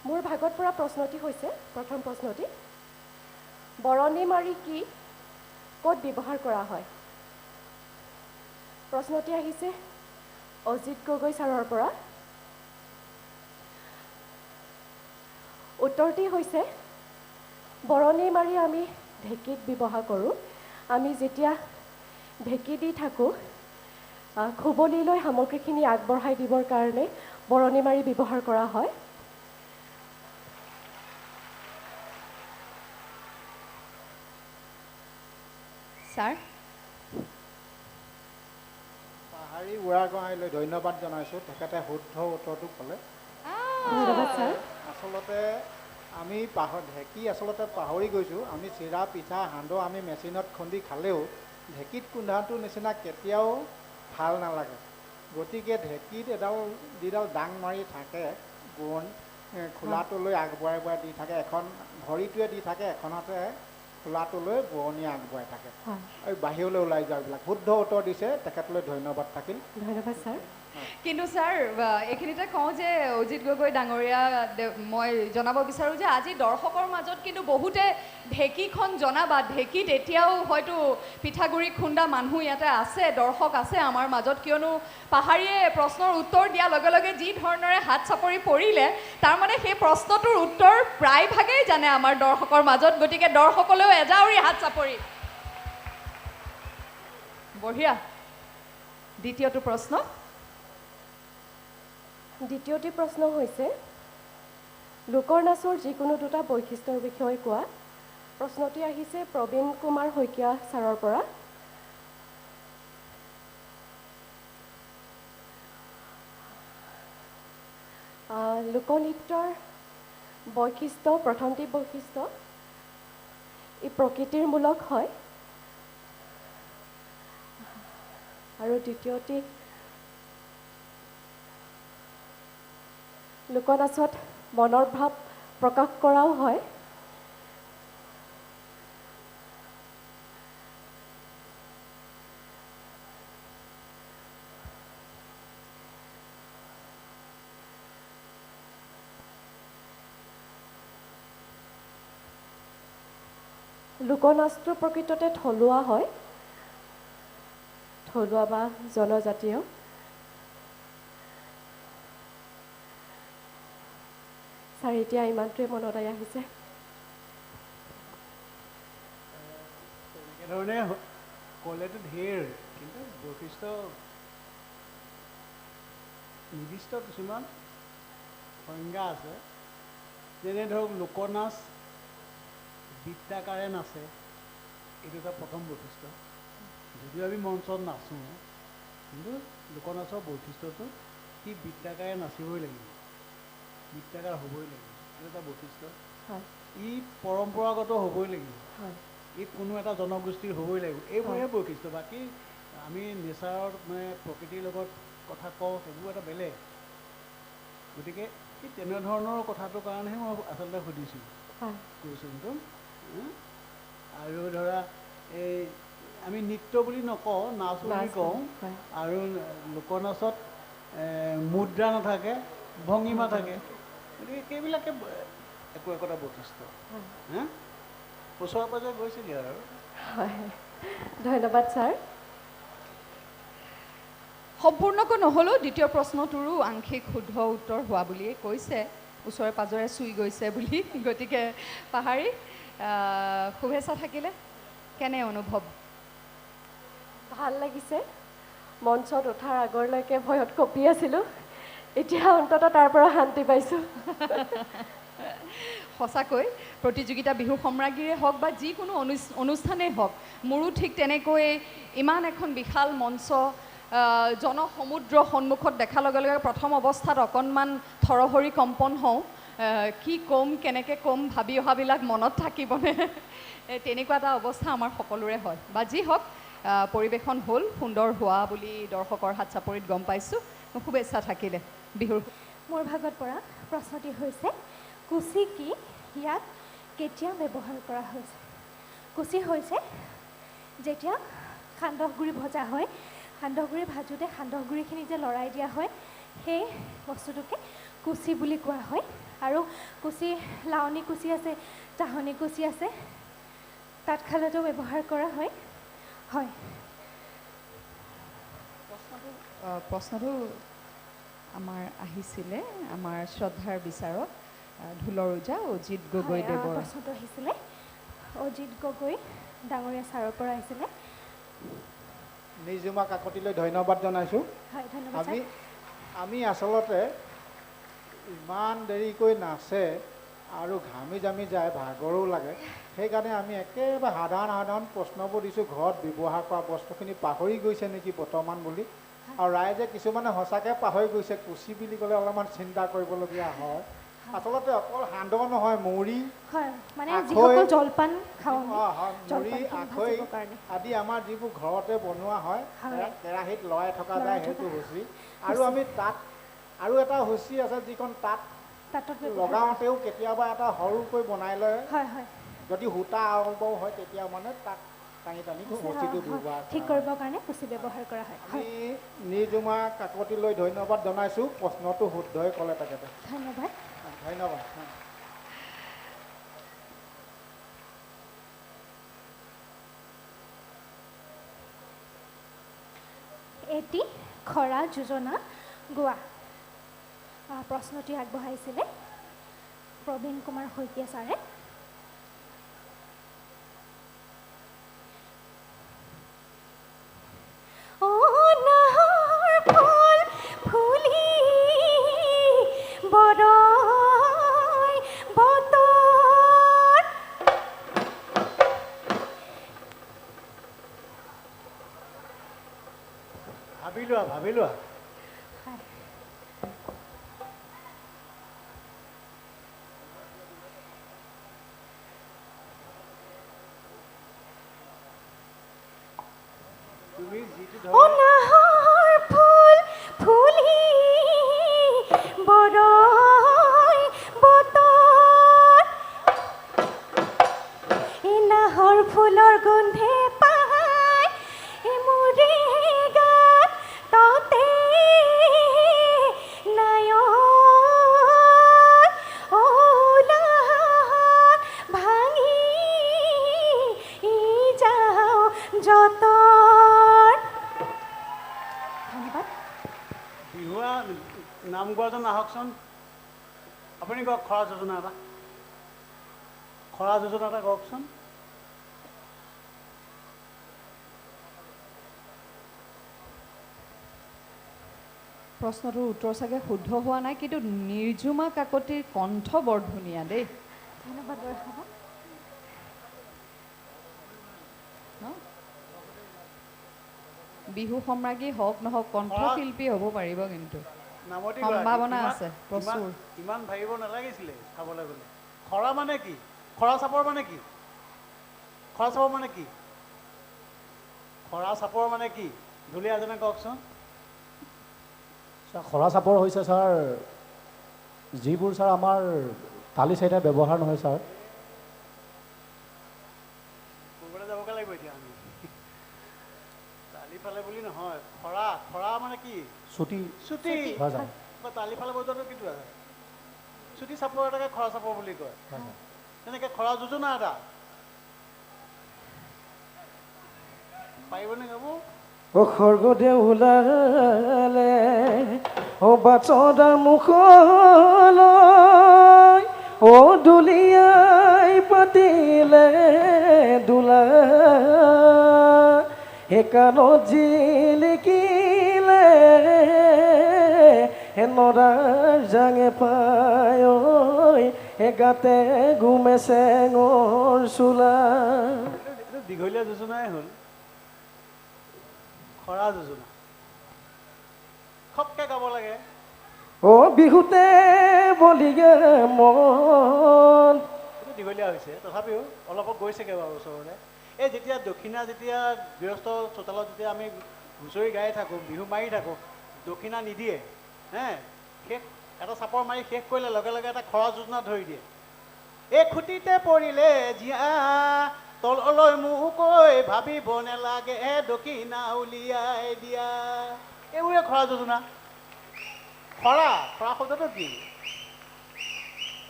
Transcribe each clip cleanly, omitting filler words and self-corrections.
মোৰ ভাগত পৰা প্ৰশ্নটি হৈছে প্ৰথম প্ৰশ্নটি বৰণি মাৰি কি ক'ত ব্যৱহাৰ কৰা হয় প্ৰশ্নটি আহিছে অজিত গগৈ ছাৰৰ পৰা উত্তৰটি হৈছে বৰণি মাৰি আমি ঢেঁকীত ব্যৱহাৰ কৰোঁ আমি যেতিয়া ঢেঁকী দি থাকোঁ খুবলিলৈ সামগ্ৰীখিনি আগবঢ়াই দিবৰ কাৰণে বৰণি মাৰি ব্যৱহাৰ কৰা হয় ছাৰ পাহাৰী বুঢ়াগোহাঁইলৈ ধন্যবাদ জনাইছোঁ তেখেতে শুদ্ধ উত্তৰটো ক'লে ধন্যবাদ ছাৰ আচলতে আমি ঢেঁকী আচলতে পাহৰি গৈছোঁ আমি চিৰা পিঠা সান্দহ আমি মেচিনত খুন্দি খালেও ঢেঁকীত খুন্দাটোৰ নিচিনা কেতিয়াও ভাল নালাগে গতিকে ঢেঁকীত যিডাল ডাং মাৰি থাকে খোলাটোলৈ আগবঢ়াই দি থাকে এখন ভৰিটোৱে দি থাকে এখনতে খোলাটোলৈ বোৱনীয়ে আগবঢ়াই থাকে আৰু বাহিৰলৈ ওলাই যোৱাবিলাক শুদ্ধ উত্তৰ দিছে তেখেতলৈ ধন্যবাদ থাকিল ধন্যবাদ ছাৰ কিন্তু ছাৰ এইখিনিতে কওঁ যে অজিত গগৈ ডাঙৰীয়া মই জনাব বিচাৰোঁ যে আজি দৰ্শকৰ মাজত কিন্তু বহুতে ঢেঁকীখন জনা বা ঢেঁকীত এতিয়াও হয়তো পিঠাগুড়ি খুন্দা মানুহ ইয়াতে আছে দৰ্শক আছে আমাৰ মাজত কিয়নো পাহাৰীয়ে প্ৰশ্নৰ উত্তৰ দিয়াৰ লগে লগে যি ধৰণেৰে হাত চাপৰি পৰিলে তাৰমানে সেই প্ৰশ্নটোৰ উত্তৰ প্ৰায়ভাগেই জানে আমাৰ দৰ্শকৰ মাজত গতিকে দৰ্শকলৈও এজাউৰি হাত চাপৰি বঢ়িয়া দ্বিতীয়টো প্ৰশ্ন দ্বিতীয়টি প্ৰশ্ন হৈছে লোকৰ নাচৰ যিকোনো দুটা বৈশিষ্ট্যৰ বিষয়ে কোৱা প্ৰশ্নটি আহিছে প্ৰবীণ কুমাৰ শইকীয়া ছাৰৰ পৰা লোকনৃত্যৰ বৈশিষ্ট্য প্ৰথমটি বৈশিষ্ট্য ই প্ৰকৃতিৰমূলক হয় আৰু দ্বিতীয়টি লোকনাচত মনৰ ভাৱ প্ৰকাশ কৰাও হয় লোকনাচটো প্ৰকৃততে থলুৱা হয় থলুৱা বা জনজাতীয় ছাৰ এতিয়া ইমানটোৱে মনত আহিছে এনেধৰণে ক'লেতো ঢেৰ কিন্তু বৈশিষ্ট্য নিৰ্দিষ্ট কিছুমান সংজ্ঞা আছে যেনে ধৰক লোকনাচ বৃত্তাকাৰে নাচে এইটো এটা প্ৰথম বৈশিষ্ট্য যদিও আমি মঞ্চত নাচোঁ কিন্তু লোকনাচৰ বৈশিষ্ট্যটো সি বৃত্তাকাৰে নাচিবই লাগিব বৃত্তাকাৰ হ'বই লাগিব এইটো এটা বৈশিষ্ট্য ই পৰম্পৰাগত হ'বই লাগিব ই কোনো এটা জনগোষ্ঠীৰ হ'বই লাগিব এইবোৰহে বৈশিষ্ট্য বাকী আমি নেচাৰৰ মানে প্ৰকৃতিৰ লগত কথা কওঁ সেইবোৰ এটা বেলেগ গতিকে এই তেনেধৰণৰ কথাটোৰ কাৰণেহে মই আচলতে সুধিছোঁ কুৱেশ্যনটো আৰু ধৰা এই আমি নৃত্য বুলি নকওঁ নাচ বুলি কওঁ আৰু লোকনাচত মুদ্ৰা নাথাকে ভংগীমা থাকে গতিকে সেইবিলাকে একোটা বৈশিষ্ট্য ওচৰে পাজৰে গৈছেগৈ আৰু হয় ধন্যবাদ ছাৰ সম্পূৰ্ণকৈ নহ'লেও দ্বিতীয় প্ৰশ্নটোৰো আংশিক শুদ্ধ উত্তৰ হোৱা বুলিয়েই কৈছে ওচৰে পাজৰে চুই গৈছে বুলি গতিকে পাহাৰী শুভেচ্ছা থাকিলে কেনে অনুভৱ ভাল লাগিছে মঞ্চত উঠাৰ আগৰলৈকে ভয়ত কঁপি আছিলোঁ এতিয়া অন্ততঃ তাৰ পৰা শান্তি পাইছোঁ সঁচাকৈ প্ৰতিযোগিতা বিহু সম্ৰাজ্ঞীৰে হওক বা যিকোনো অনুষ্ঠানেই হওক মোৰো ঠিক তেনেকৈ ইমান এখন বিশাল মঞ্চ জনসমুদ্ৰ সন্মুখত দেখাৰ লগে লগে প্ৰথম অৱস্থাত অকণমান থৰহৰি কম্পন হওঁ কি ক'ম কেনেকৈ ক'ম ভাবি অহাবিলাক মনত থাকিবনে তেনেকুৱা এটা অৱস্থা আমাৰ সকলোৰে হয় বা যি হওক পৰিৱেশন হ'ল সুন্দৰ হোৱা বুলি দৰ্শকৰ হাত চাপৰিত গম পাইছোঁ শুভেচ্ছা থাকিলে বিহুৰ মোৰ ভাগত পৰা প্ৰশ্নটি হৈছে কুচি কি ইয়াক কেতিয়া ব্যৱহাৰ কৰা হৈছে কুচি হৈছে যেতিয়া সান্দহগুড়ি ভজা হয় সান্দহগুড়ি ভাজোঁতে সান্দহগুড়িখিনি যে লৰাই দিয়া হয় সেই বস্তুটোকে কুচি বুলি কোৱা হয় আৰু কুচি লাৱনী কুচি আছে চাহনী কুচি আছে তাঁতশালতো ব্যৱহাৰ কৰা হয় হয় প্ৰশ্নটো আমাৰ আহিছিলে আমাৰ শ্ৰদ্ধাৰ বিচাৰক ঢোলৰ ওজা অজিত গগৈদেৱৰ প্ৰশ্নটো আহিছিলে অজিত গগৈ ডাঙৰীয়া ছাৰৰ পৰা আহিছিলে নিজুমা কাকতিলৈ ধন্যবাদ জনাইছোঁ হয় ধন্যবাদ ছাৰ আমি আচলতে ইমান দেৰিকৈ নাচে আৰু ঘামি জামি যায় ভাগৰো লাগে সেইকাৰণে আমি একেবাৰে সাধাৰণ প্ৰশ্নবোৰ দিছোঁ ঘৰত ব্যৱহাৰ কৰা বস্তুখিনি পাহৰি গৈছে নেকি বৰ্তমান বুলি আৰু ৰাইজে কিছুমানে সঁচাকৈ পাহৰি গৈছে কুচি বুলি ক'লে অলপমান চিন্তা কৰিবলগীয়া হয় আচলতে অকল সান্দহ নহয় মুড়ি হয় মানে যিসকল জলপান খাওঁ মুড়ি আখৈ আদি আমাৰ যিবোৰ ঘৰতে বনোৱা হয় কেৰাহীত লৰাই থকা যায় সেইটো হুঁচি আৰু আমি তাত আৰু এটা হুঁচি আছে যিখন তাত লগাওঁতেও কেতিয়াবা এটা সৰুকৈ বনাই লয় যদি সূতা আৰম্ভও হয় তেতিয়া মানে তাত টানি টানি হুঁচিটো ব্যৱহাৰ ঠিক কৰিবৰ কাৰণে কুচি ব্যৱহাৰ কৰা হয় আমি নিজুমা কাকতিলৈ ধন্যবাদ জনাইছোঁ প্ৰশ্নটো শুদ্ধই ক'লে তেখেতে ধন্যবাদ ধন্যবাদ এটি খৰা যোজনা গোৱা প্ৰশ্নটি আগবঢ়াইছিলে প্ৰবীণ কুমাৰ শইকীয়া ছাৰে ভাবি লোৱা তুমি যিটো ফুলৰ গোন্ধে পায় এমুৰে গাত ততে নায়ন ভাঙি যাওঁ যতৰ ধন্যবাদ বিহুৱা নাম গোৱাজন আহকচোন আপুনি কওক খৰা যোজনা এটা কওকচোন প্ৰশ্নটোৰ উত্তৰ চাগে শুদ্ধ হোৱা নাই কিন্তু নিৰ্জুমা কাকতিৰ কণ্ঠ বৰ ধুনীয়া দেই ধন্যবাদ বিহু সম্ৰাজ্ঞী হওক নহওক কণ্ঠশিল্পী হ'ব পাৰিব কিন্তু নামতি সম্ভাৱনা আছে প্ৰচুৰ ইমান ভাবিব নালাগিছিলে চাবলৈ গ'লে খৰা মানে কি খৰা চাপৰ মানে কি খৰা চাপৰ মানে কি খৰা চাপৰ মানে কি ঢুলীয়া এজনে কওকচোন খৰা চাপৰ হৈছে ছাৰ যিবোৰ ছাৰ আমাৰ তালি চাইডা ব্যৱহাৰ নহয় ছাৰ ক'বলৈ যাবগৈ লাগিব এতিয়া আমি তালি ফালে বুলি নহয় খৰা মানে কি চুটি চুটি হয় ছাৰ তালি ফালে বজোৱাটো কিটো আছে চুটি চাপৰ এটাকে খৰা চাপৰ বুলি কয় তেনেকৈ খৰা যোজনা এটা পাৰিবনে গাব ও স্বৰ্গদেউ ওলালে ও বাটদাৰ মুখলৈ ও দুলিয়াই পাতিলে দোলা সেইকাৰণত জিলিকিলে নৰাৰ জাঙে পায় এগাতে ঘুমে চেঙৰ চোলা দীঘলীয়া যোজনাই হ'ল খৰা যোজনা খপকৈ গাব লাগে ও বিহুতে বলিগে মন এইটো দীঘলীয়া হৈছে তথাপিও অলপ গৈছেগৈ বাৰু ওচৰলৈ এই যেতিয়া দক্ষিণা যেতিয়া গৃহস্থ চোতালত যেতিয়া আমি হুঁচৰি গাই থাকোঁ বিহু মাৰি থাকোঁ দক্ষিণা নিদিয়ে হে শেষ এটা চাপৰ মাৰি শেষ কৰিলে লগে লগে এটা খৰা যোজনা ধৰি দিয়ে এই খুটিতে পৰিলে জীয়া তললৈ মোকৈ ভাবিব নালাগে দক্ষিণা উলিয়াই দিয়া এইবোৰে খৰা যোজনা খৰা শব্দটো কি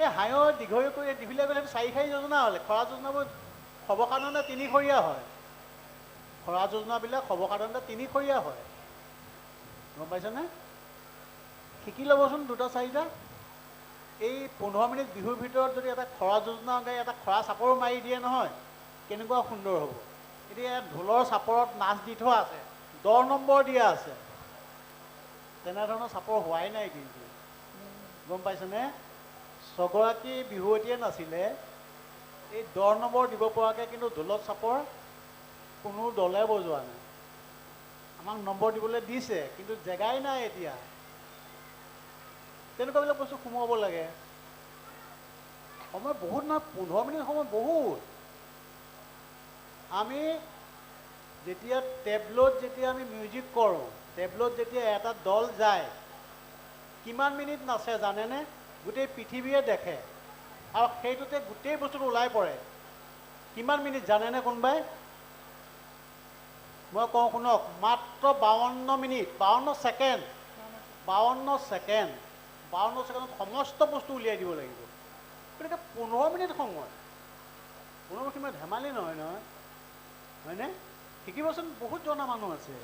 এই হাঁহৰ দীঘলীয়া কৰি দীঘলীয়া কৰি 4 যোজনা হ'লে খৰা যোজনাবোৰ সৰ্বসাধাৰণতে 3খৰীয়া হয়। খৰা যোজনাবিলাক সৰ্বসাধাৰণতে 3খৰীয়া হয়, গম পাইছেনে? শিকি ল'বচোন 2-4টা। এই 15 মিনিট বিহুৰ ভিতৰত যদি এটা খৰা যোজনা এটা খৰা চাপৰো মাৰি দিয়ে নহয়, কেনেকুৱা সুন্দৰ হ'ব। এতিয়া ঢোলৰ চাপৰত নাচ দি থোৱা আছে, 10 নম্বৰ দিয়া আছে, তেনেধৰণৰ চাপৰ হোৱাই নাই কিন্তু, গম পাইছেনে? 6গৰাকী বিহুৱতীয়ে নাছিলে, এই 10 নম্বৰ দিব পৰাকৈ কিন্তু ঢোলত চাপৰ কোনো দলে বজোৱা নাই। আমাক নম্বৰ দিবলৈ দিছে, কিন্তু জেগাই নাই এতিয়া। তেনেকুৱাবিলাক বস্তু সোমোৱাব লাগে। সময় বহুত নহয়, 15 মিনিট সময় বহুত। আমি যেতিয়া টেবলত যেতিয়া আমি মিউজিক কৰোঁ, টেবলত যেতিয়া এটা দল যায়, কিমান মিনিট নাচে জানেনে? গোটেই পৃথিৱীয়ে দেখে, আৰু সেইটোতে গোটেই বস্তুটো ওলাই পৰে। কিমান মিনিট জানেনে কোনোবাই? মই কওঁ শুনক, মাত্ৰ 52 মিনিট, 52 ছেকেণ্ড, 52 ছেকেণ্ড। 52 ছেকেণ্ডত সমস্ত বস্তু উলিয়াই দিব লাগিব। গতিকে 15 মিনিট সময়, 15 মিনিট সময় ধেমালি নহয় নহয়, হয়নে? শিকিবচোন, বহুত জনা মানুহ আছে।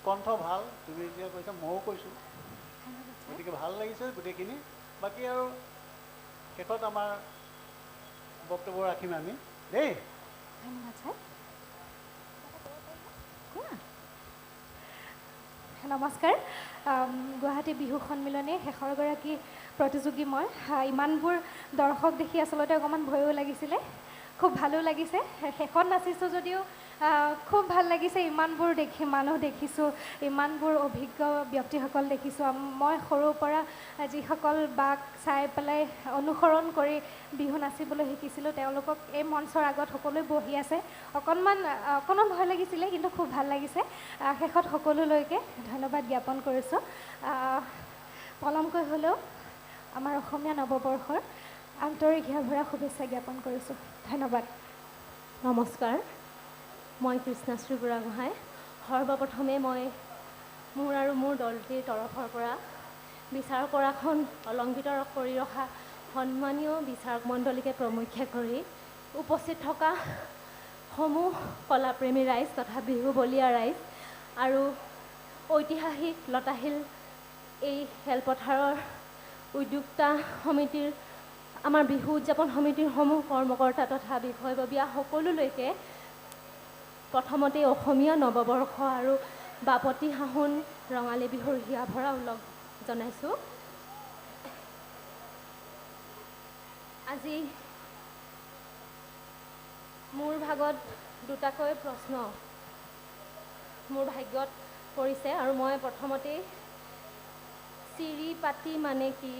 কণ্ঠ ভাল, তুমি এতিয়া কৈছা, ময়ো কৈছোঁ, গতিকে ভাল লাগিছে গোটেইখিনি। বাকী আৰু শেষত আমাৰ বক্তব্য ৰাখিম আমি দেই। ধন্যবাদ ছাৰ। নমস্কাৰ। গুৱাহাটী বিহু সন্মিলনীৰ শেষৰগৰাকী প্ৰতিযোগী মই। ইমানবোৰ দৰ্শক দেখি আচলতে অকণমান ভয়ো লাগিছিলে, খুব ভালো লাগিছে। শেষত নাচিছোঁ যদিও খুব ভাল লাগিছে। ইমানবোৰ মানুহ দেখিছোঁ, ইমানবোৰ অভিজ্ঞ ব্যক্তিসকল দেখিছোঁ। মই সৰুৰ পৰা যিসকল বাক চাই পেলাই অনুসৰণ কৰি বিহু নাচিবলৈ শিকিছিলোঁ, তেওঁলোকক এই মঞ্চৰ আগত সকলোৱে বহি আছে। অকণমান ভয় লাগিছিলে, কিন্তু খুব ভাল লাগিছে। শেষত সকলোলৈকে ধন্যবাদ জ্ঞাপন কৰিছোঁ। পলমকৈ হ'লেও আমাৰ অসমীয়া নৱবৰ্ষৰ আন্তৰিক হিয়াভৰা শুভেচ্ছা জ্ঞাপন কৰিছোঁ। ধন্যবাদ। নমস্কাৰ, মই কৃষ্ণাশ্ৰী বুঢ়াগোহাঁই। সৰ্বপ্ৰথমে মই মোৰ আৰু মোৰ দলটিৰ তৰফৰ পৰা বিচাৰক আসন অলংকৃত কৰি ৰখা সন্মানীয় বিচাৰক মণ্ডলীকে প্ৰমুখ্যে কৰি উপস্থিত থকা সমূহ কলাপ্ৰেমী ৰাইজ তথা বিহু বলীয়া ৰাইজ আৰু ঐতিহাসিক লতাশিল এই খেলপথাৰৰ উদ্যোক্তা সমিতিৰ, আমাৰ বিহু উদযাপন সমিতিৰ সমূহ কৰ্মকৰ্তা তথা বিষয়ববীয়া সকলোলৈকে প্ৰথমতে অসমীয়া নৱবৰ্ষ আৰু বাপতি সাহোন ৰঙালী বিহুৰ হিয়াভৰা ওলগ জনাইছোঁ। আজি মোৰ ভাগত দুটাকৈ প্ৰশ্ন মোৰ ভাগ্যত পৰিছে, আৰু মই প্ৰথমতেই চিৰি পাতি মানে কি,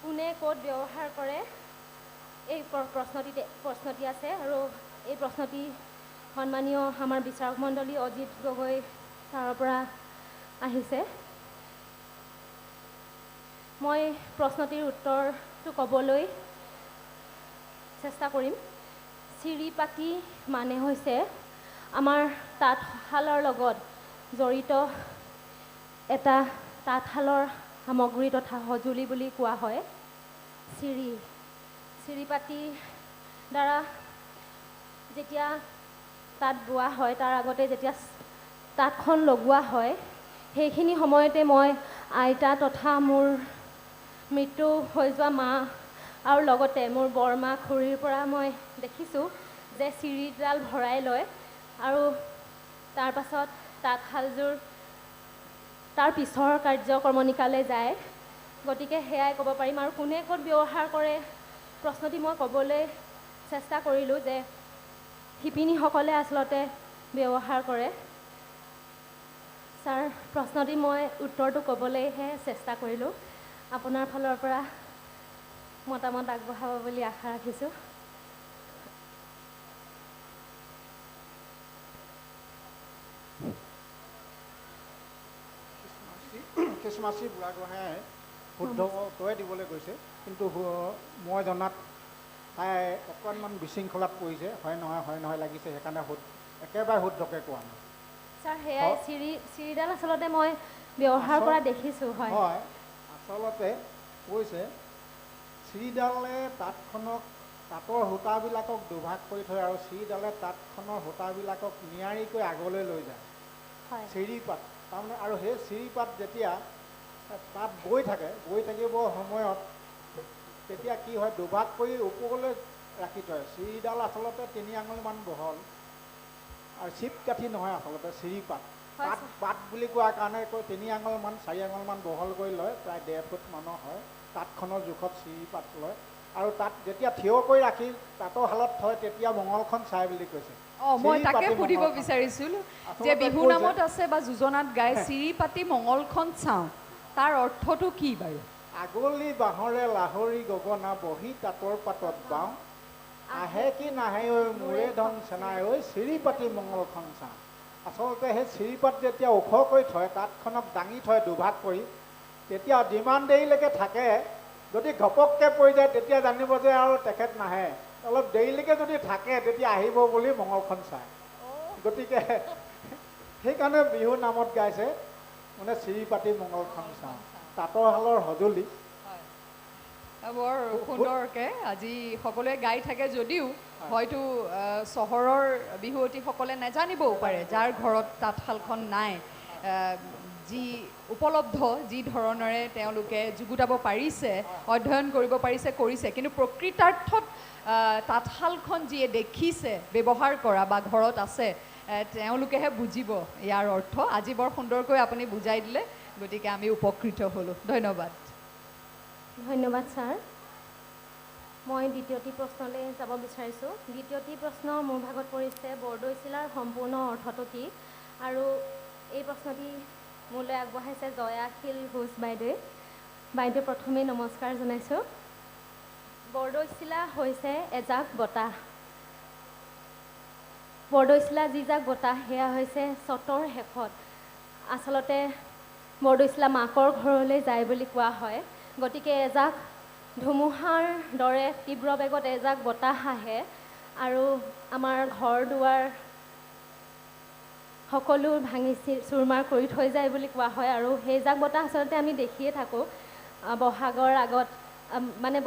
কোনে ক'ত ব্যৱহাৰ কৰে, এই প্ৰশ্নটি আছে। আৰু এই প্ৰশ্নটি সন্মানীয় আমাৰ বিচাৰক মণ্ডলী অজিত গগৈ ছাৰৰ পৰা আহিছে। মই প্ৰশ্নটিৰ উত্তৰটো ক'বলৈ চেষ্টা কৰিম। চিৰি পাতি মানে হৈছে আমাৰ তাঁতশালৰ লগত জড়িত এটা তাঁতশালৰ সামগ্ৰী তথা সঁজুলি বুলি কোৱা হয়। চিৰি পাতিৰ দ্বাৰা যেতিয়া তাঁত বোৱা হয়, তাৰ আগতে যেতিয়া তাঁতখন লগোৱা হয়, সেইখিনি সময়তে মই আইতা তথা মোৰ মৃত্যু হৈ যোৱা মা আৰু লগতে মোৰ বৰমা খুৰীৰ পৰা মই দেখিছোঁ যে চিৰিডাল ভৰাই লয় আৰু তাৰ পাছত তাঁতশালযোৰ তাৰ পিছৰ কাৰ্যক্ৰমণিকালৈ যায়। গতিকে সেয়াই ক'ব পাৰিম। আৰু কোনে ক'ত ব্যৱহাৰ কৰে প্ৰশ্নটি মই ক'বলৈ চেষ্টা কৰিলোঁ যে শিপিনীসকলে আচলতে ব্যৱহাৰ কৰে। ছাৰ, প্ৰশ্নটি মই উত্তৰটো ক'বলৈহে চেষ্টা কৰিলোঁ। আপোনাৰ ফালৰ পৰা মতামত আগবঢ়াব বুলি আশা ৰাখিছোঁ। কৃষ্ণাশ্ৰী বুঢ়াগোহাঁয়ে শুদ্ধ উত্তৰে দিবলৈ কৈছে, কিন্তু মই জনাত তাই অকণমান বিশৃংখলাত পৰিছে। হয় নহয় লাগিছে, সেইকাৰণে একেবাৰে শুদ্ধকৈ কোৱা নাই। ছাৰ, সেয়াই চিৰিডাল আচলতে মই ব্যৱহাৰ কৰা দেখিছোঁ। হয়, আচলতে কৈছে চিৰিডালে তাঁতখনক তাঁতৰ সূতাবিলাকক দুভাগ কৰি থয় আৰু চিৰিডালে তাঁতখনৰ সূতাবিলাকক নিয়াৰিকৈ আগলৈ লৈ যায় হয় চিৰিপাত তাৰমানে আৰু সেই চিৰিপাত যেতিয়া তাত বৈ থাকিব সময়ত তেতিয়া কি হয় দুভাগ কৰি ওপৰলৈ ৰাখি থয় চিৰিডাল আচলতে 3 আঙুলমান বহল আৰু চিপ কাঠি নহয় আচলতে চিৰিপাত হয়, পাত পাত বুলি কোৱাৰ কাৰণে 3 আঙুলমান 4 আঙুলমান বহল কৰি লয় প্ৰায় 1.5 ফুট মানৰ হয় তাঁতখনৰ জোখত চিৰিপাত লয় আৰু তাত যেতিয়া থিয় কৰি ৰাখি তাঁতৰ শালত থয় তেতিয়া মঙলখন চাই বুলি কৈছে মই তাকে চিৰিপাতি সুধিব মঙলখন। বিচাৰিছিলোঁ যে আচলতে বিহু কৈছে- নামত আছে বা যোজনাত গাই চিৰি পাতি মঙলখন চাওঁ তাৰ অৰ্থটো কি বাৰু আগলি বাঁহৰে লাহৰি গগনা বহি তাঁতৰ পাতত বাওঁ আহে কি নাহে ঐ মোৰে ধন চেনাই ঐ চিৰিপাতি মঙলখন চাওঁ আচলতে সেই চিৰিপাত যেতিয়া ওখকৈ থয় তাঁতখনক দাঙি থয় দুভাগ কৰি তেতিয়া যিমান দেৰিলৈকে থাকে যদি ঘপককৈ পৰি যায় তেতিয়া জানিব যে আৰু তেখেত নাহে অলপ দেৰিলৈকে যদি থাকে তেতিয়া আহিব বুলি মঙলখন চায় গতিকে সেইকাৰণে বিহু নামত গাইছে মানে চিৰিপাতি মঙলখন চাওঁ তাঁতৰ শালৰ সঁজুলি বৰ সুন্দৰকৈ আজি সকলোৱে গাই থাকে যদিও হয়তো চহৰৰ বিহুৱতীসকলে নাজানিবও পাৰে যাৰ ঘৰত তাঁতশালখন নাই যি উপলব্ধ যি ধৰণেৰে তেওঁলোকে যুগুতাব পাৰিছে অধ্যয়ন কৰিব পাৰিছে কৰিছে কিন্তু প্ৰকৃতাৰ্থত তাঁতশালখন যিয়ে দেখিছে ব্যৱহাৰ কৰা বা ঘৰত আছে তেওঁলোকেহে বুজিব ইয়াৰ অৰ্থ আজি বৰ সুন্দৰকৈ আপুনি বুজাই দিলে গতিকে আমি উপকৃত হ'লোঁ ধন্যবাদ ধন্যবাদ ছাৰ মই দ্বিতীয়টি প্ৰশ্নলৈ যাব বিচাৰিছোঁ দ্বিতীয়টি প্ৰশ্ন মোৰ ভাগত পৰিছে বৰদৈচিলাৰ সম্পূৰ্ণ অৰ্থটো কি আৰু এই প্ৰশ্নটি মোলৈ আগবঢ়াইছে জয়াশীল ঘোষ বাইদেৱে প্ৰথমেই নমস্কাৰ জনাইছোঁ বৰদৈচিলা হৈছে এজাক বতাহ বৰদৈচিলা যি জাক বতাহ সেয়া হৈছে চ'তৰ শেষত আচলতে বৰদৈচিলা মাকৰ ঘৰলৈ যায় বুলি কোৱা হয় গতিকে এজাক ধুমুহাৰ দৰে তীব্ৰ বেগত এজাক বতাহ আহে আৰু আমাৰ ঘৰ দুৱাৰ সকলো ভাঙি চুৰমাৰ কৰি থৈ যায় বুলি কোৱা হয় আৰু সেইজাক বতাহ আচলতে আমি দেখিয়ে থাকোঁ বহাগৰ আগত মানে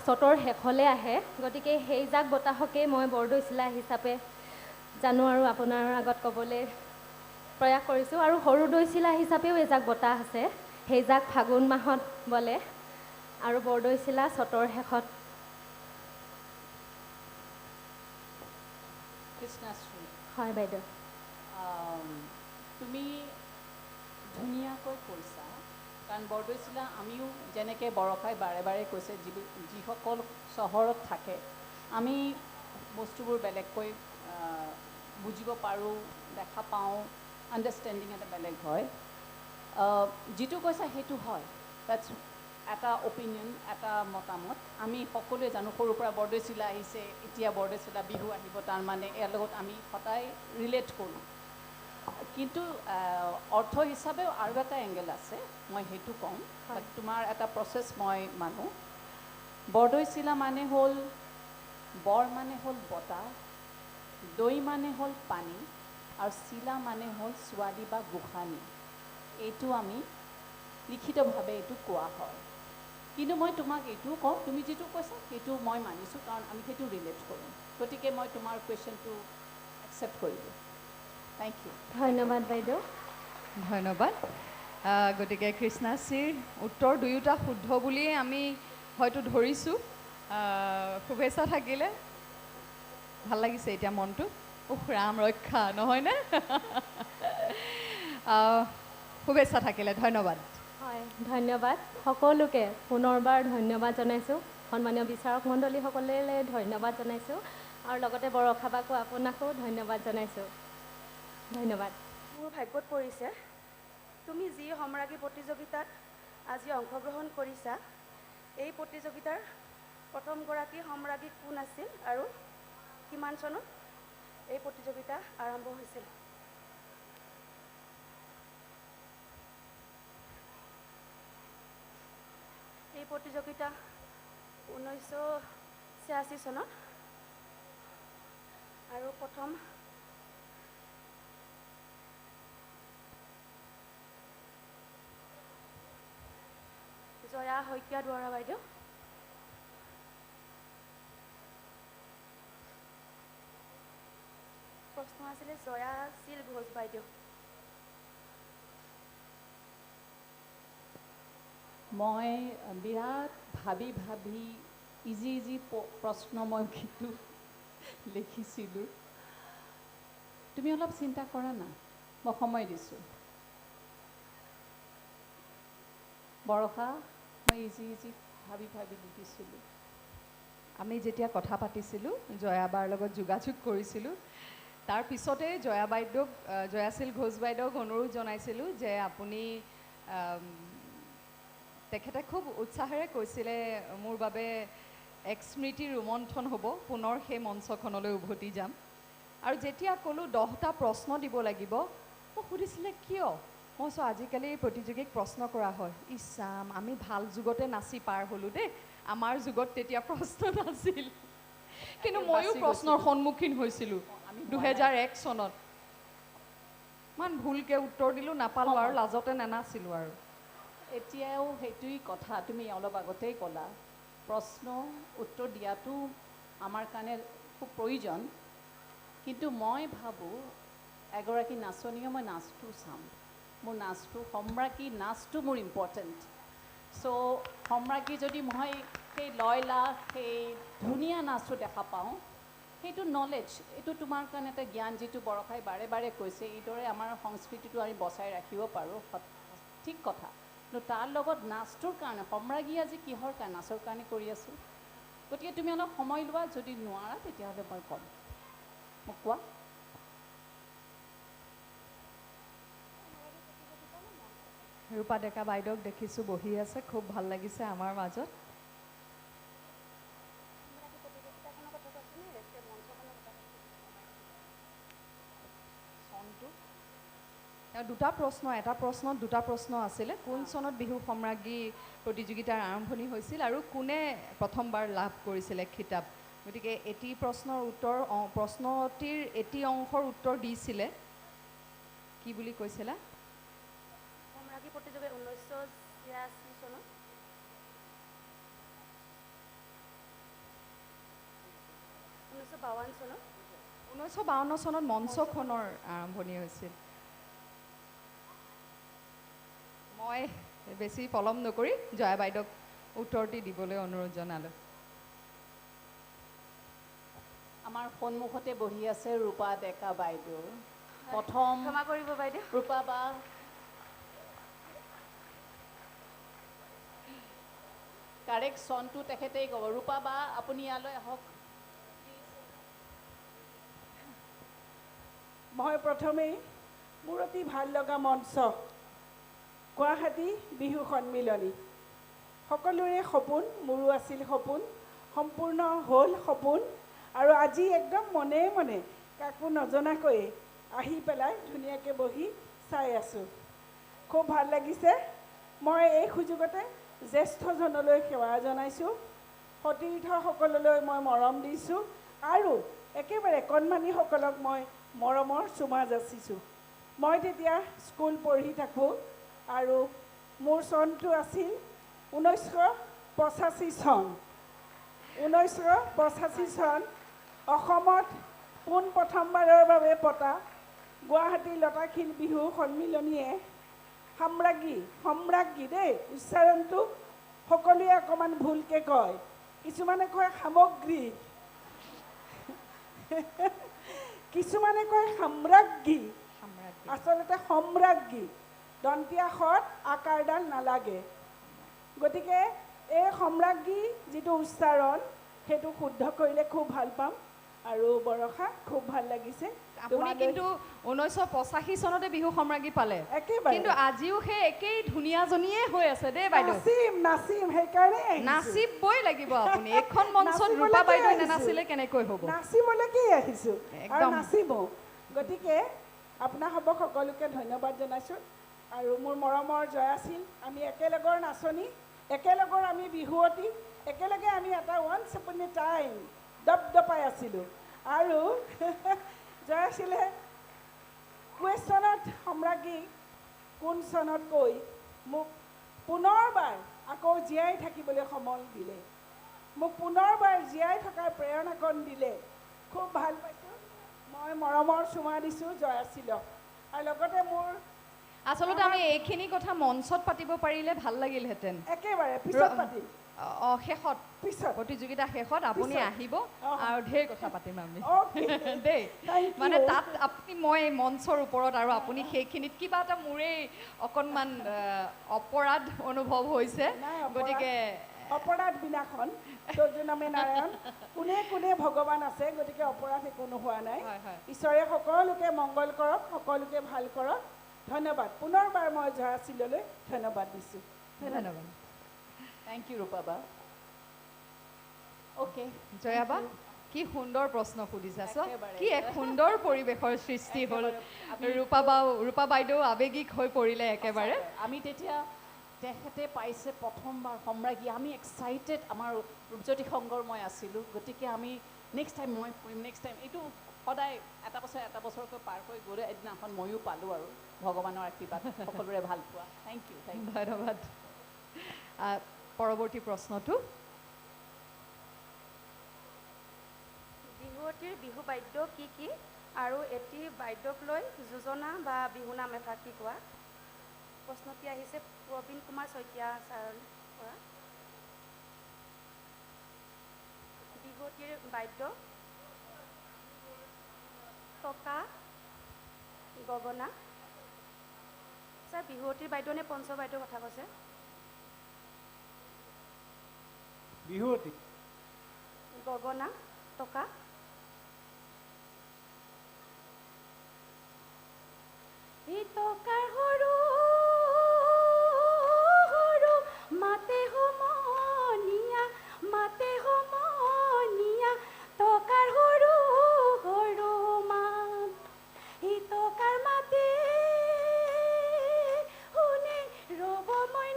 চ'তৰ শেষলৈ আহে গতিকে সেইজাক বতাহকেই মই বৰদৈচিলা হিচাপে জানো আৰু আপোনাৰ আগত ক'বলৈ প্ৰয়াস কৰিছোঁ আৰু সৰু দৈচিলা হিচাপেও এজাক বতাহ আছে সেইজাক ফাগুন মাহত বলে আৰু বৰদৈচিলা চ'তৰ শেষত কৃষ্ণাশ্ৰী হয় বাইদেউ তুমি ধুনীয়াকৈ কৈছা কাৰণ বৰদৈচিলা আমিও যেনেকৈ বৰষাই বাৰে বাৰে কৈছে যিসকল চহৰত থাকে আমি বস্তুবোৰ বেলেগকৈ বুজিব পাৰোঁ দেখা পাওঁ আণ্ডাৰষ্টেণ্ডিং এটা বেলেগ হয় যিটো কৈছা সেইটো হয় দেটছ এটা অপিনিয়ন এটা মতামত আমি সকলোৱে জানো সৰুৰ পৰা বৰদৈচিলা আহিছে এতিয়া বৰদৈচিলা বিহু আহিব তাৰমানে ইয়াৰ লগত আমি সদায় ৰিলেট কৰোঁ কিন্তু অৰ্থ হিচাপেও আৰু এটা এংগেল আছে মই সেইটো ক'ম তোমাৰ এটা প্ৰচেছ মই মানো বৰদৈচিলা মানে হ'ল বৰ মানে হ'ল বতাহ দৈ মানে হ'ল পানী আৰু চিলা মানে হ'ল ছোৱালী বা গোসানী এইটো আমি লিখিতভাৱে এইটো কোৱা হয় কিন্তু মই তোমাক এইটোও কওঁ তুমি যিটো কৈছা সেইটো মই মানিছোঁ কাৰণ আমি সেইটো ৰিলেট কৰোঁ গতিকে মই তোমাৰ কুৱেশ্যনটো একচেপ্ট কৰিলোঁ থেংক ইউ ধন্যবাদ বাইদেউ ধন্যবাদ গতিকে কৃষ্ণাশ্ৰীৰ উত্তৰ দুয়োটা শুদ্ধ বুলিয়েই আমি হয়তো ধৰিছোঁ শুভেচ্ছা থাকিলে ভাল লাগিছে এতিয়া মনটো ৰাম ৰক্ষা নহয়নে শুভেচ্ছা থাকিলে ধন্যবাদ হয় ধন্যবাদ সকলোকে পুনৰবাৰ ধন্যবাদ জনাইছোঁ সন্মানীয় বিচাৰক মণ্ডলীসকললৈ ধন্যবাদ জনাইছোঁ আৰু লগতে বৰষা বাকো আপোনাকো ধন্যবাদ জনাইছোঁ ধন্যবাদ মোৰ ভাগ্যত পৰিছে তুমি যি সম্ৰাজ্ঞী প্ৰতিযোগিতাত আজি অংশগ্ৰহণ কৰিছা এই প্ৰতিযোগিতাৰ প্ৰথমগৰাকী সম্ৰাজ্ঞী কোন আছিল আৰু কিমান চনত এই প্ৰতিযোগিতা আৰম্ভ হৈছিল এই প্ৰতিযোগিতা 1986 চনত আৰু প্ৰথম জয়া শইকীয়া দুৱৰা বাইদেউ। প্ৰশ্ন আছিলে জয়া শীল ঘোষ বাইদেউ। মই বিৰাট ভাবি ভাবি ইজি প্ৰশ্ন মই কিন্তু লিখিছিলোঁ। তুমি অলপ চিন্তা কৰা না, মই সময় দিছোঁ। বৰষা, মই ইজি ভাবি ভাবি লিখিছিলোঁ। আমি যেতিয়া কথা পাতিছিলোঁ, জয়াবাৰ লগত যোগাযোগ কৰিছিলোঁ, তাৰ পিছতে জয়া বাইদেউক জয়াশীল ঘোষ বাইদেউক অনুৰোধ জনাইছিলোঁ যে আপুনি তেখেতে খুব উৎসাহেৰে কৈছিলে মোৰ বাবে এক স্মৃতি ৰোমন্থন হ'ব, পুনৰ সেই মঞ্চখনলৈ উভতি যাম। আৰু যেতিয়া ক'লোঁ 10টা প্ৰশ্ন দিব লাগিব, মোক সুধিছিলে কিয়? মই কৈছোঁ আজিকালি প্ৰতিযোগীক প্ৰশ্ন কৰা হয়। ইছাম, আমি ভাল যুগতে নাচি পাৰ হ'লোঁ দেই, আমাৰ যুগত তেতিয়া প্ৰশ্ন নাছিল। কিন্তু ময়ো প্ৰশ্নৰ সন্মুখীন হৈছিলোঁ 2001 চনত। ইমান ভুলকৈ উত্তৰ দিলোঁ, নাপালোঁ আৰু লাজতে নেনাচিলোঁ আৰু। এতিয়াও সেইটোৱেই কথা, তুমি অলপ আগতেই ক'লা, প্ৰশ্ন উত্তৰ দিয়াটো আমাৰ কাৰণে খুব প্ৰয়োজন। কিন্তু মই ভাবোঁ এগৰাকী নাচনীয়ে মই নাচটো চাম, মোৰ নাচটো সম্ৰাজ্ঞী নাচটো মোৰ ইম্পৰ্টেণ্ট। চ' সম্ৰাজ্ঞী যদি মই সেই লয়লা সেই ধুনীয়া নাচটো দেখা পাওঁ, সেইটো নলেজ, এইটো তোমাৰ কাৰণে এটা জ্ঞান, যিটো বৰষাই বাৰে বাৰে কৈছে, এইদৰে আমাৰ সংস্কৃতিটো আমি বচাই ৰাখিব পাৰোঁ, ঠিক কথা। কিন্তু তাৰ লগত নাচটোৰ কাৰণে সম্ৰাজ্ঞী আজি কিহৰ কাৰণে নাচৰ কাৰণে কৰি আছোঁ। গতিকে তুমি অলপ সময় লোৱা, যদি নোৱাৰা তেতিয়াহ'লে মই ক'ম, মোক কোৱা। ৰূপা ডেকা বাইদেউক দেখিছোঁ বহি আছে, খুব ভাল লাগিছে আমাৰ মাজত। দুটা প্ৰশ্ন, এটা প্ৰশ্নত দুটা প্ৰশ্ন আছিলে। কোন চনত বিহু সম্ৰাজ্ঞী প্ৰতিযোগিতাৰ আৰম্ভণি হৈছিল আৰু কোনে প্ৰথমবাৰ লাভ কৰিছিলে খিতাপ। গতিকে এটি প্ৰশ্নৰ উত্তৰ, প্ৰশ্নটিৰ এটি অংশৰ উত্তৰ দিছিলে, কি বুলি কৈছিলা? সম্ৰাজ্ঞী প্ৰতিযোগিতা 1986 চনত। 1952 চনত। 1952 চনত মঞ্চখনৰ আৰম্ভণি হৈছিল। মই বেছি পলম নকৰি জয়া বাইদেউক উত্তৰটি দিবলৈ অনুৰোধ জনালোঁ। আমাৰ সন্মুখতে বহি আছে ৰূপা ডেকা বাইদেউ। প্ৰথম ক্ষমা কৰিব বাইদেউ। ৰূপা বা কাৰেক্ট চনটো তেখেতেই ক'ব। ৰূপা বা আপুনি ইয়ালৈ আহক। মই প্ৰথমেই মোৰ অতি ভাল লগা মঞ্চ গুৱাহাটী বিহু সন্মিলনী, সকলোৰে সপোন, মোৰো আছিল সপোন, সম্পূৰ্ণ হ'ল সপোন। আৰু আজি একদম মনে মনে কাকো নজনাকৈ আহি পেলাই ধুনীয়াকৈ বহি চাই আছোঁ, খুব ভাল লাগিছে। মই এই সুযোগতে জ্যেষ্ঠজনলৈ সেৱা জনাইছোঁ, সতীৰ্থসকললৈ মই মৰম দিছোঁ আৰু একেবাৰে কণমানিসকলক মই মৰমৰ চুমা যাচিছোঁ। মই তেতিয়া স্কুল পঢ়ি থাকোঁ আৰু মোৰ চনটো আছিল 1985 চন। 1985 চন অসমত পোনপ্ৰথমবাৰৰ বাবে পতা গুৱাহাটী লতাশিল বিহু সন্মিলনীয়ে সম্ৰাজ্ঞী দেই, উচ্চাৰণটো সকলোৱে অকণমান ভুলকৈ কয়, কিছুমানে কয় সামগ্ৰী, কিছুমানে কয় সম্ৰাজ্ঞী, আচলতে সম্ৰাজ্ঞী, দন্তীয়া সত আকাৰডাল নালাগে। গতিকে এই সম্ৰাজ্ঞী যিটো উচ্চাৰণ, সেইটো শুদ্ধ কৰিলে খুব ভাল পাম। আৰু বৰষা, খুব ভাল লাগিছে। আপুনি কিন্তু 1985 চনতে বিহু সম্ৰাজ্ঞী পালে, কিন্তু আজিও সেই একেই ধুনীয়াজনীয়ে হৈ আছে দেই বাইদেউ। নাচিম সেইকাৰণে নাচিবই লাগিব আপুনি। এখন মঞ্চত ৰূপা বাইদেউ নেনাচিলে কেনেকৈ হ'ব? নাচিবলৈকে আহিছোঁ আৰু নাচিব। গতিকে আপোনাসবক সকলোকে ধন্যবাদ জনাইছোঁ। আৰু মোৰ মৰমৰ জয়াশীল, আমি একেলগৰ নাচনী, একেলগৰ আমি বিহুৱতী, একেলগে আমি এটা ওৱান্স আপন এ টাইম দপদপাই আছিলোঁ। আৰু জয়াশীলে কুৱেশ্যনত সম্ৰাজ্ঞী কোন চনত কৈ মোক পুনৰবাৰ আকৌ জীয়াই থাকিবলৈ সমল দিলে মোক পুনৰবাৰ জীয়াই থকাৰ প্ৰেৰণাকণ দিলে খুব ভাল পাইছোঁ মই মৰমৰ চুমা দিছোঁ জয়াশীলক আৰু লগতে মোৰ আচলতে আমি এইখিনি কথা মঞ্চত পাতিব পাৰিলে ভাল লাগিলহেঁতেন একেবাৰে পিছত পাতিম শেষত পিছত প্ৰতিযোগিতা শেষত আপুনি পিছত। আহিব আৰু ঢেৰ কথা পাতিম আমি Okay. দেই Thank মানে you. তাত আপুনি মই মঞ্চৰ ওপৰত আৰু আপুনি সেইখিনিত কিবা এটা মোৰেই অকণমান অপৰাধ অনুভৱ হৈছে নাই, অপৰাধ- গতিকে অপৰাধ বিনাশন তৰ্জুন নামে নাৰায়ণ কোনে কোনে ভগৱান আছে গতিকে অপৰাধ একো নোহোৱা নাই হয়, হয়। ঈশ্বৰে সকলোকে মংগল কৰক সকলোকে ভাল কৰক ধন্যবাদ পুনৰবাৰ মই জয়াশীললৈ ধন্যবাদ দিছোঁ ধন্যবাদ থেংক ইউ ৰূপাবা অ'কে জয়াবা কি সুন্দৰ প্ৰশ্ন সুধিছা চোৱা একেবাৰে। কি এক সুন্দৰ পৰিৱেশৰ সৃষ্টি হ'ল ৰূপা বাইদেউ আৱেগিক হৈ পৰিলে একেবাৰে আমি তেতিয়া তেখেতে পাইছে প্ৰথমবাৰ সম্ৰাজ্ঞী আমি এক্সাইটেড আমাৰ ৰূপজ্যোতি সংঘৰ মই আছিলোঁ গতিকে আমি নেক্সট টাইম মই কৰিম নেক্সট টাইম এইটো সদায় এটা বছৰকৈ পাৰ হৈ গ'লে এদিনাখন ময়ো পালোঁ আৰু ভগৱানৰ আশীৰ্বাদ সকলোৰে ভাল পোৱা থেংক ইউ ধন্যবাদ পৰৱৰ্তী প্ৰশ্নটো বিহুৱতীৰ বিহু বাদ্য কি কি আৰু এটি বাদ্যক লৈ যোজনা বা বিহু নাম এফাকি কোৱা প্ৰশ্নটি আহিছে প্ৰবীণ কুমাৰ শইকীয়া ছাৰৰ পৰা বিহুৱতীৰ বাদ্য টকা গগনা ছাৰ বিহুৱতীৰ বাদ্য নে পঞ্চবাদ্যৰ কথা কৈছে বিহুৱতী গগনা টকা এই টকাৰ সৰু সৰু মাতে সমনীয়া টকাৰ সৰু সৰু মাত এই টকাৰ মাতে শুনে ৰ'ব মই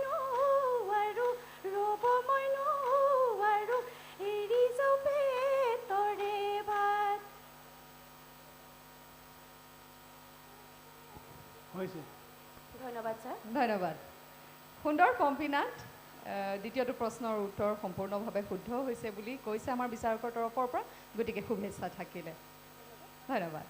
নোৱাৰো এৰি যাওঁ পেটৰে ভাত হৈছে ধন্যবাদ ছাৰ ধন্যবাদ সুন্দৰ কম্পিনাট দ্বিতীয়টো প্ৰশ্নৰ উত্তৰ সম্পূৰ্ণভাৱে শুদ্ধ হৈছে বুলি কৈছে আমাৰ বিচাৰকৰ তৰফৰ পৰা গতিকে শুভেচ্ছা থাকিলে ধন্যবাদ